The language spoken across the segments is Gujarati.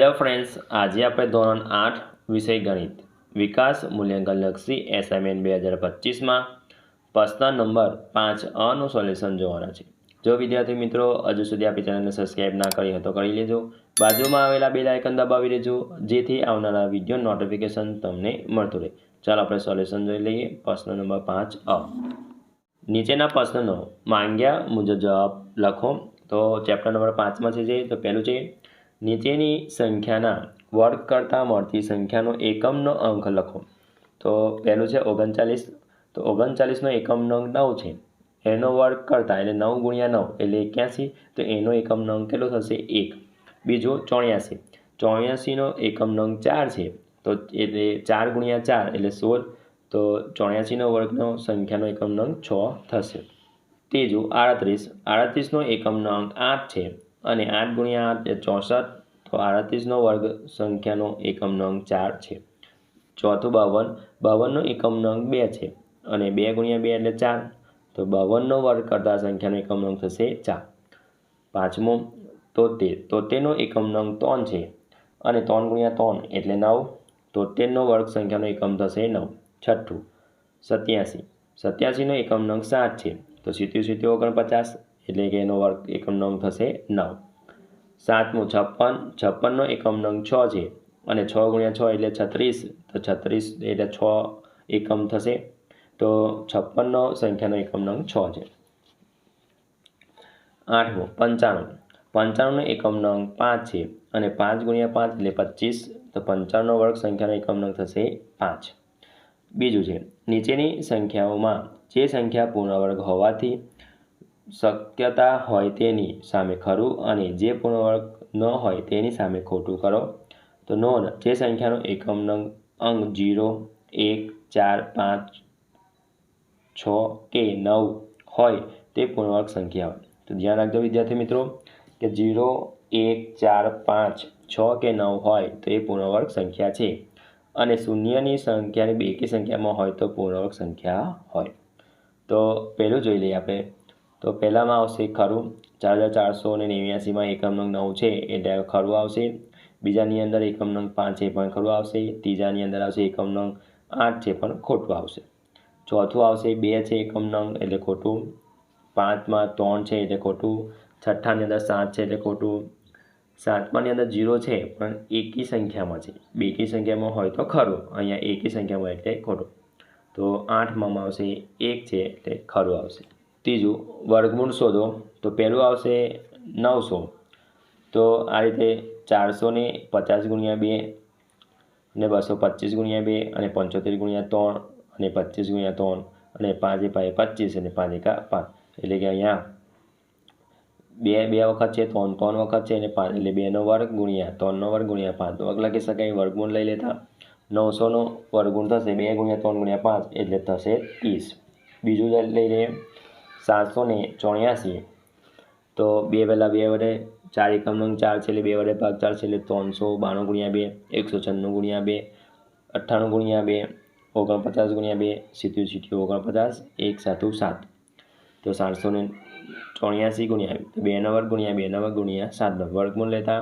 હેલો ફ્રેન્ડ્સ, આજે આપણે ધોરણ 8 વિષય ગણિત વિકાસ મૂલ્યાંકનલક્ષી એસાઇનમેન્ટ 2025માં પ્રશ્ન નંબર 5 નું સોલ્યુશન જોવાના છે। જો વિદ્યાર્થી મિત્રો હજુ સુધી આપણી ચેનલને સબસ્ક્રાઇબ ના કરી હોય તો કરી લેજો, બાજુમાં આવેલા બેલ આઇકન દબાવી દેજો જેથી આવનારા વિડીયો નોટિફિકેશન તમને મળતું રહે। ચાલો આપણે સોલ્યુશન જોઈ લઈએ। પ્રશ્ન નંબર 5 નીચેના પ્રશ્નનો માંગ્યા મુજબ જવાબ લખો। તો ચેપ્ટર નંબર 5માં છે તો પહેલું છે નીચેની સંખ્યાના વર્ગ કરતાં મળતી સંખ્યાનો એકમનો અંક લખો। તો પહેલું છે 39। તો 39નો એકમનો અંક 9 છે, એનો વર્ગ કરતાં એટલે 9 ગુણ્યા 9 એટલે 81, તો એનો એકમનો અંક કેટલો થશે 1। બીજું 84। 84નો એકમનો અંક 4 છે, તો એટલે 4 ગુણ્યા 4 એટલે 16, તો 84નો વર્ગનો સંખ્યાનો એકમનો અંક 6 થશે। ત્રીજું 38। 38નો એકમનો અંક 8 છે અને 8 ગુણ્યા 8 એટલે 64, તો 38નો વર્ગ સંખ્યાનો એકમનો અંક 4 છે। ચોથું 52। 52નો એકમનો અંક 2 છે અને 2 ગુણ્યા 2 એટલે 4, તો 52નો વર્ગ કરતાં સંખ્યાનો એકમનો અંક થશે 4। પાંચમો 73। 73નો એકમનો અંક 3 છે અને 3 ગુણ્યા 3 એટલે 9, 73નો વર્ગ સંખ્યાનો એકમ થશે 9। છઠ્ઠું 87। 87નો એકમનો અંક 7 છે, તો 77 49 એટલે કે એનો વર્ગ એકમનો અંક થશે 9। સાતમું 56। 56નો એકમનો અંક 6 છે અને 6 ગુણ્યા 6 એટલે 36, તો 36 એટલે 6 એકમ થશે, તો 56નો સંખ્યાનો એકમનો અંક 6 છે। આઠમું 95। 95નો એકમનો અંક 5 છે અને 5 ગુણ્યા 5 એટલે 25, તો 55નો વર્ગ સંખ્યાનો એકમનો અંક થશે 5। બીજું છે નીચેની સંખ્યાઓમાં જે સંખ્યા પૂર્ણવર્ગ હોવાથી શક્યતા હોય તેની સામે ખરું અને જે પૂર્ણવર્ગ ન હોય તેની સામે ખોટું કરો। તો નોંધ, જે સંખ્યાનો એકમનો અંક 0, 1, 4, 5, 6 કે 9 હોય તે પૂર્ણવર્ગ સંખ્યા હોય। તો ધ્યાન રાખજો વિદ્યાર્થી મિત્રો કે 0, 1, 4, 5, 6 કે 9 હોય તો એ પૂર્ણવર્ગ સંખ્યા છે અને શૂન્યની સંખ્યાની બેકી સંખ્યામાં હોય તો પૂર્ણવર્ગ સંખ્યા હોય। તો પહેલું જોઈ લઈએ આપણે। તો પહેલામાં આવશે ખરું। 4489માં એકમનો અંક 9 છે એટલે ખરું આવશે। બીજાની અંદર એકમનો અંક 5 છે પણ ખરું આવશે। ત્રીજાની અંદર આવશે એકમનો અંક 8 છે પણ ખોટું આવશે। ચોથું આવશે 2 છે એકમનો અંક એટલે ખોટું। 5માં 3 છે એટલે ખોટું। છઠ્ઠાની અંદર 7 છે એટલે ખોટું। સાતમાની અંદર 0 છે પણ એકી સંખ્યામાં છે, બેકી સંખ્યામાં હોય તો ખરું, અહીંયા એકી સંખ્યામાં એટલે ખોટું। તો 8માં આવશે 1 છે એટલે ખરું આવશે। ત્રીજું વર્ગમૂળ શોધો। તો પહેલું આવશે 900। તો આ રીતે 450 ગુણ્યા 2 અને 225 ગુણ્યા 2 અને 75 ગુણ્યા 3 અને 25 ગુણ્યા 3 અને 5 એ 25 અને 5 એકા 5, એટલે કે અહીંયા 2 વખત છે, 3 વખત છે અને 5 એટલે 2નો વર્ગ ગુણ્યા 3નો વર્ગ ગુણ્યા 5નો વર્ગ લખી શકાય। વર્ગમૂળ લઈ લેતા 900નો વર્ગમૂળ થશે 2 ગુણ્યા 3 ગુણ્યા 5 એટલે થશે 30। બીજું લઈ લઈએ 784। તો 2 પહેલાં 2 વડે 4 એકમનો અંક 4 છે એટલે 2 વડે ભાગ 4 છે એટલે 392 ગુણ્યા 2, 196 ગુણ્યા 2, 98 ગુણ્યા 2, 49 ગુણ્યા 2, 49, 1 7 7, તો 784 ગુણ્યા 2નો વર્ગ ગુણ્યા 2નો વર્ગ ગુણ્યા 7નો વર્ગમૂળ લેતા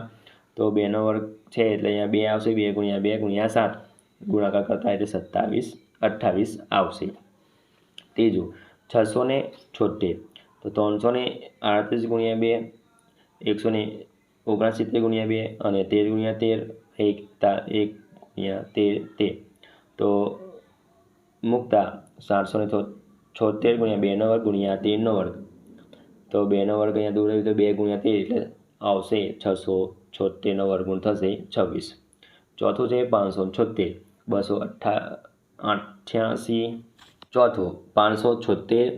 તો 2નો વર્ગ છે એટલે અહીંયા 2 આવશે, 2 ગુણ્યા 2 ગુણ્યા 7 ગુણાકાર કરતા એટલે 28 આવશે। ત્રીજું 676। તો 338 ગુણ્યા 2, 169 ગુણ્યા 2 અને 13 ગુણ્યા 13, 1 ગુણ્યા 13, તો મૂકતા 776 ગુણ્યા 2નો વર્ગ ગુણ્યા 13નો વર્ગ, તો 2નો વર્ગ અહીંયા દૂર રહ્યું તો 2 ગુણ્યા 13 એટલે આવશે 676નો વર્ગમૂળ થશે 26। ચોથું છે 576। 288। ચોથું 576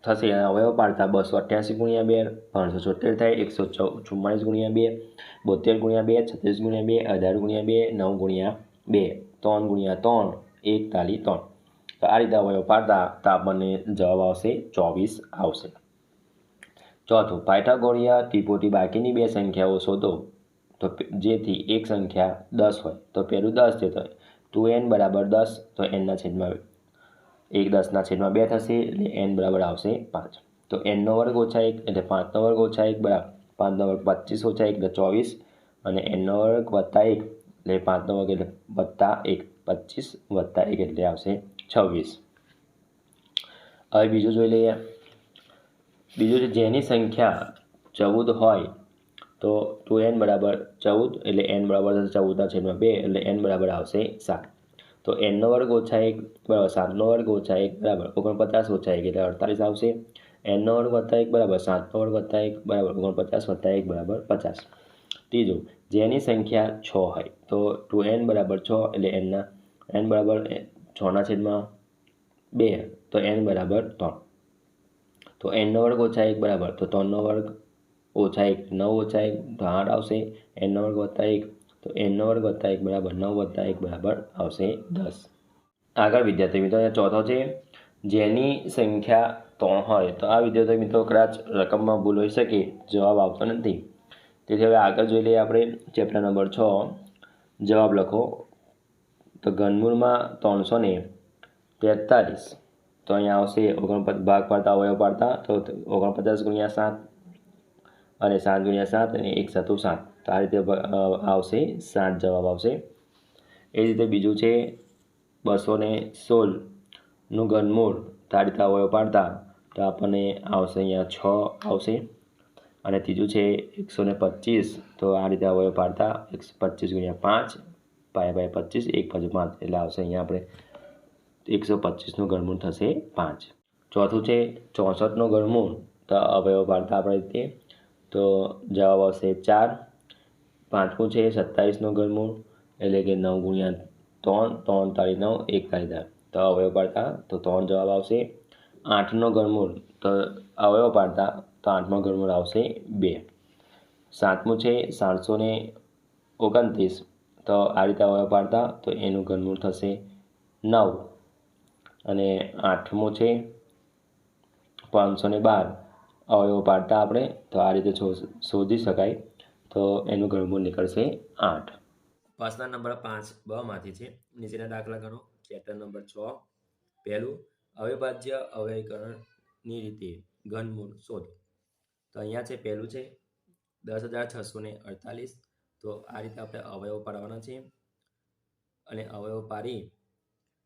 થશે, અવયવ પાડતા 288 ગુણ્યા 2 576 થાય, 144 ગુણ્યા 2, 72 ગુણ્યા 2, 36 ગુણ્યા 2, 18 ગુણ્યા 2, 9 ગુણ્યા 2, 3 ગુણ્યા 3, 41 3। તો આ રીતે અવયવ પાડતા તો આપણને જવાબ આવશે 24 આવશે। ચોથું પાયથાગોરીય ત્રિપુટી બાકીની બે સંખ્યાઓ શોધો તો જેથી એક સંખ્યા 10 હોય। તો પહેલું 10 છે તો 2n બરાબર 10, તો nના છેદમાં 1 10ના છેદમાં 2 થશે એટલે n બરાબર આવશે 5। તો nનો વર્ગ ઓછા 1 એટલે 5નો વર્ગ ઓછા 1 બરાબર 5નો વર્ગ 25 ઓછા 1 એટલે 24 અને એનનો વર્ગ વત્તા 1 એટલે 5નો વર્ગ એટલે વત્તા 1, 25 વત્તા 1 એટલે આવશે 26. હવે બીજું જોઈ લઈએ. બીજું છે જેની સંખ્યા 14 હોય તો 2n બરાબર 14 એટલે n બરાબર 14/2 એટલે n બરાબર આવશે 7. તો nનો વર્ગ ઓછા 1 બરાબર 7નો વર્ગ ઓછા 1 બરાબર 49 ઓછા 1 એટલે 48 આવશે. nનો વર્ગ વત્તા 1 બરાબર 7નો વર્ગ વત્તા 1 બરાબર 49 વત્તા 1 બરાબર 50. ત્રીજું જેની સંખ્યા 6 હોય તો 2n બરાબર 6 એટલે n બરાબર 6/2 તો n બરાબર 3. તો nનો વર્ગ ઓછા 1 બરાબર તો 3નો વર્ગ ઓછા 1 9 ઓછા 1 તો 8 આવશે. nનો વર્ગ વત્તા 1 તો nનો વર્ગ વત્તા 1 બરાબર 9 વત્તા 1 બરાબર આવશે 10. આગળ વિદ્યાર્થી મિત્રો ચોથો છે જેની સંખ્યા 3 હોય તો આ વિદ્યાર્થી મિત્રો કદાચ રકમમાં ભૂલ હોઈ શકે, જવાબ આવતો નથી. તેથી હવે આગળ જોઈ લઈએ આપણે ચેપ્ટર નંબર 6. જવાબ લખો. તો ઘનમૂળમાં 343 તો અહીંયા આવશે 49 ભાગ પાડતા અવયવ પાડતા તો 49 × 7 અને 7 × 7 અને 1 × 7. તો આ રીતે આવશે 7 જવાબ આવશે. એ રીતે બીજું છે 216નું ઘનમૂળ તો આ રીતે અવયવ પાડતા તો આપણને આવશે અહીંયા 6 આવશે. અને ત્રીજું છે 125 તો આ રીતે અવયવ પાડતા 125 × 5 /25 1/5 એટલે આવશે અહીંયા આપણે 125નું ઘનમૂળ થશે 5. ચોથું છે 64નું ઘનમૂળ તો અવયવ પાડતા આપણે રીતે તો જવાબ આવશે 4. પાંચમું છે 27નું ઘનમૂળ એટલે કે 9 × 3 3 તાળી 9 1 તાળી 10 તો અવયવ પાડતા તો 3 જવાબ આવશે. 8નું ઘનમૂળ તો અવયવ પાડતા તો 8માં ઘનમૂળ આવશે 2. સાતમું છે 729 તો આ રીતે અવયવ પાડતા તો એનું ઘનમૂળ થશે 9. અને 8મું છે 512 અવયવ પાડતા આપણે તો આ રીતે શોધી શકાય તો એનું ઘનમૂળ નીકળશે 8. પ્રશ્ન નંબર 5 બ માંથી છે નીચેના દાખલા ગણો. Chapter number 6. પહેલું અવિભાજ્ય અવયવીકરણની રીતે ઘનમૂળ શોધો. તો અહીંયા છે પહેલું છે 10,648 તો આ રીતે આપણે અવયવ પાડવાના છે અને અવયવ પાડી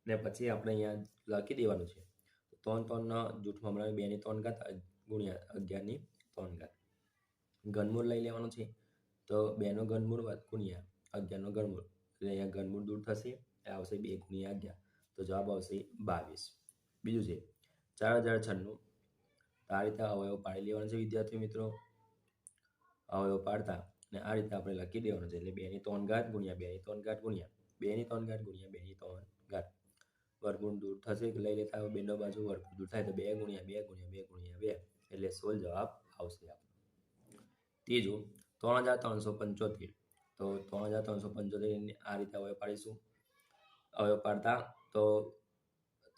ને પછી આપણે અહીંયા લખી દેવાનું છે 3 3ના જૂથમાં બનાવી 2 ની 3 ઘાત ગુણ્યા 11 ની 3 ઘાત. ઘનમૂળ લઈ લેવાનું છે તો 2 નો ઘનમૂળ ગુણ્યા 11 નો ઘનમૂળ એટલે અહીંયા ઘનમૂળ દૂર થશે એ આવશે 2 × 11 તો જવાબ આવશે 22. બીજું છે 4096 તો આ રીતે અવયવ પાડી લેવાનો છે વિદ્યાર્થી મિત્રો. અવયવ પાડતા ને આ રીતે આપણે લખી દેવાનું છે એટલે 2 ની 3 ઘાત ગુણ્યા 2 ની 3 ઘાત ગુણ્યા 2 ની 3 ઘાત ગુણ્યા 2 ની 3 ઘાત. વર્ગમૂળ દૂર થશે લઈ લેતા હોય બેનો બાજુ વર્ગમૂળ દૂર થાય તો 2 × 2 × 2 × 2 એટલે 16 જવાબ આવશે આપણો. ત્રીજું 3375 તો 3375 આ રીતે અવયવ પાડીશું. અવયવ પાડતા તો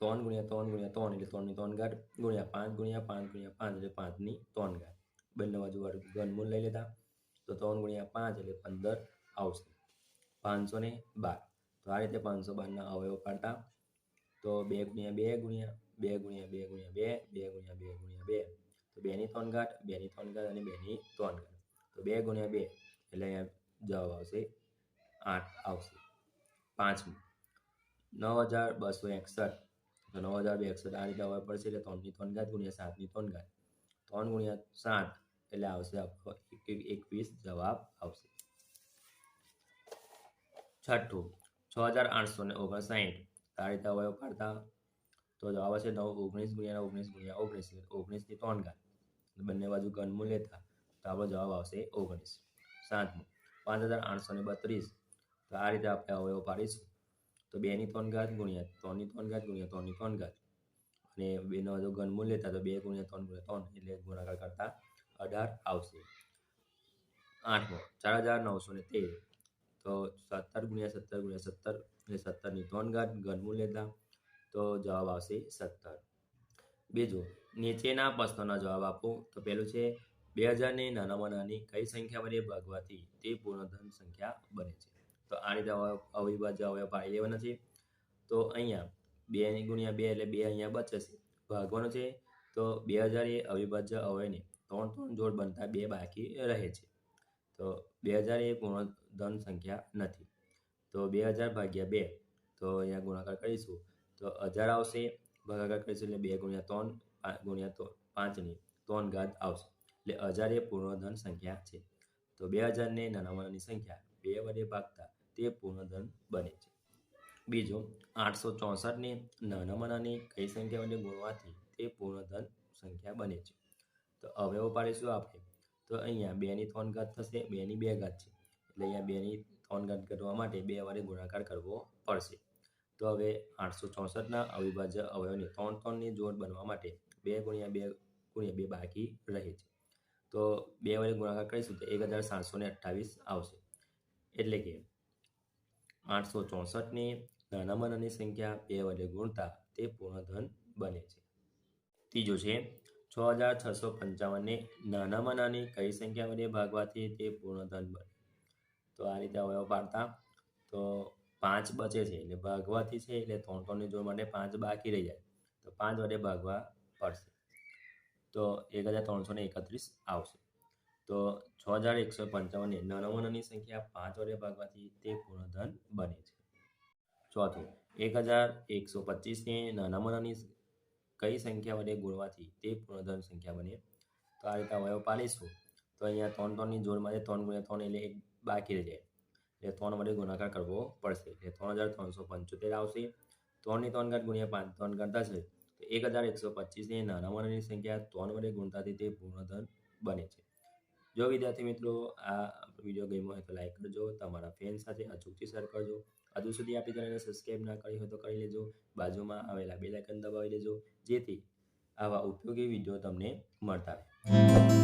3 × 3 × 3 એટલે 3 ની 3 ઘાત ગુણ્યા 5 × 5 × 5 એટલે 5 ની 3 ઘાત. બંને બાજુ ઘનમૂળ લઈ લેતા તો 3 × 5 એટલે 15 આવશે. 512 તો આ રીતે 512ના અવયવ પાડતા તો 2 × 2 ગુણ્યા 2 × 2 × 2 2 × 2 × 2 તો 2 ની 3 ઘાત 2 ની 3 ઘાત અને 2 ની 3 ઘાત તો 2 × 2 એટલે અહીંયા જવાબ આવશે 8 આવશે. પાંચમું 9261 તો 9261 આ રીતે અવયવ પડશે એટલે 3 ની 3 ઘાત ગુણ્યા 7 ની 3 ઘાત 3 × 7 એટલે આવશે આપણો 21 જવાબ આવશે. છઠ્ઠું 6859 આ રીતે અવયવ પાડતા તો જવાબ આવશે 19 × 19 × 19 19 ની 3 ઘાત બંને બાજુ ઘનમૂળ લેતા તો આપણો જવાબ આવશે 19. સાતમું 5832 તો આ રીતે આપણે અવયવ પાડીશું તો 2 ની 3 ઘાત ગુણ્યા 3 ની 3 ઘાત ગુણ્યા 3 ની 3 ઘાત અને બેનો બાજુ ઘનમૂળ લેતા તો 2 × 3 × 3 એટલે ગુણાકાર કરતા 18 આવશે. આઠમો 4913 તો 17 × 17 × 17 એટલે 17 ની 3 ઘાત ઘનમૂળ લેતા તો જવાબ આવશે 17. બીજું નીચેના પ્રશ્નોના જવાબ આપો. તો પહેલું છે 2000 ને નાનામાં નાની કઈ સંખ્યા વડે ભાગવાથી તે પૂર્ણધન સંખ્યા બને છે. તો આ રીતે અવિભાજ્ય અવયવ પાડી લેવાના છે. તો અહીંયા 2 × 2 એટલે 2 અહીંયા બચશે ભાગવાનું છે તો 2000 એ અવિભાજ્ય અવયવને 3 3 જોડ બનતા 2 બાકી રહે છે. તો 2000 એ પૂર્ણ ધન સંખ્યા નથી. તો 2000 ભાગ્યા 2, તો અહીંયા ગુણાકાર કરીશું તો 1000 આવશે, ભાગાકાર કરીશું એટલે 2 ગુણ્યા 3 ગુણ્યા 5ની 3 ઘાત આવશે. એટલે 1000 એ પૂર્ણ ધન સંખ્યા છે. તો 2000 ને નાનામાં નાની સંખ્યા 2 વડે ભાગતા તે પૂર્ણ ધન બને છે. બીજો 864 ને નાનામાં નાની કઈ સંખ્યા વડે ગુણવાથી તે પૂર્ણ ધન સંખ્યા બને છે. તો અવયવો પાડીશું આપણે. તો અહીંયા 2ની 3 ઘાત થશે, 2ની 2 ઘાત છે એટલે અહીંયા 2ની 3 ઘાત કરવા માટે 2 વડે ગુણાકાર કરવો પડશે. તો હવે 864ના અવિભાજ્ય અવયવની 3 3ની જોડ બનવા માટે 2 ગુણ્યા 2 ગુણ્યા 2 બાકી રહે છે. તો 2 વડે ગુણાકાર કરીશું તો 1728 આવશે. એટલે કે 864ને નાનામાં નાની સંખ્યા 2 વડે ગુણતા તે પૂર્ણ ધન બને છે. ત્રીજો છે 6655ને નાનામાં નાની કઈ સંખ્યા વડે ભાગવાથી તે પૂર્ણ ધન બને. તો આ રીતે અવયવ પાડતા તો 5 બચે છે એટલે ભાગવાથી છે એટલે 3 3ની જોડ માટે 5 બાકી રહી જાય તો 5 વડે ભાગવા પડશે. તો 1331 આવશે. તો 6155ને નાનામાં નાની સંખ્યા 5 વડે ભાગવાથી તે પૂર્ણ ધન બને છે. ચોથું 1125ને નાનામાં નાની કઈ સંખ્યા વડે ગુણવાથી તે પૂર્ણ ધન સંખ્યા બને. તો આ રીતે અવયવ પાડીશું તો અહીંયા 3 3ની જોડમાં 3 ગુણ્યા 3 એટલે 1 બાકી રહી જાય એટલે 3 વડે ગુણાકાર કરવો પડશે એટલે 3375 આવશે. 3ની 3 ઘાત ગુણ્યા 5 3 ઘાત થશે તો 1125ને નાનામાં નાની સંખ્યા 3 વડે ગુણતાથી તે પૂર્ણ ધન બને છે. જો વિદ્યાર્થી મિત્રો આ વિડીયો ગમ્યો હોય તો લાઈક કરજો, તમારા ફ્રેન્ડ સાથે અચૂકથી શેર કરજો. હજુ સુધી આપણી ચેનલને સબસ્ક્રાઈબ ના કરી હોય તો કરી લેજો. બાજુમાં આવેલા બેલ આઇકન દબાવી દેજો જેથી આવા ઉપયોગી વિડીયો તમને મળતા રહે.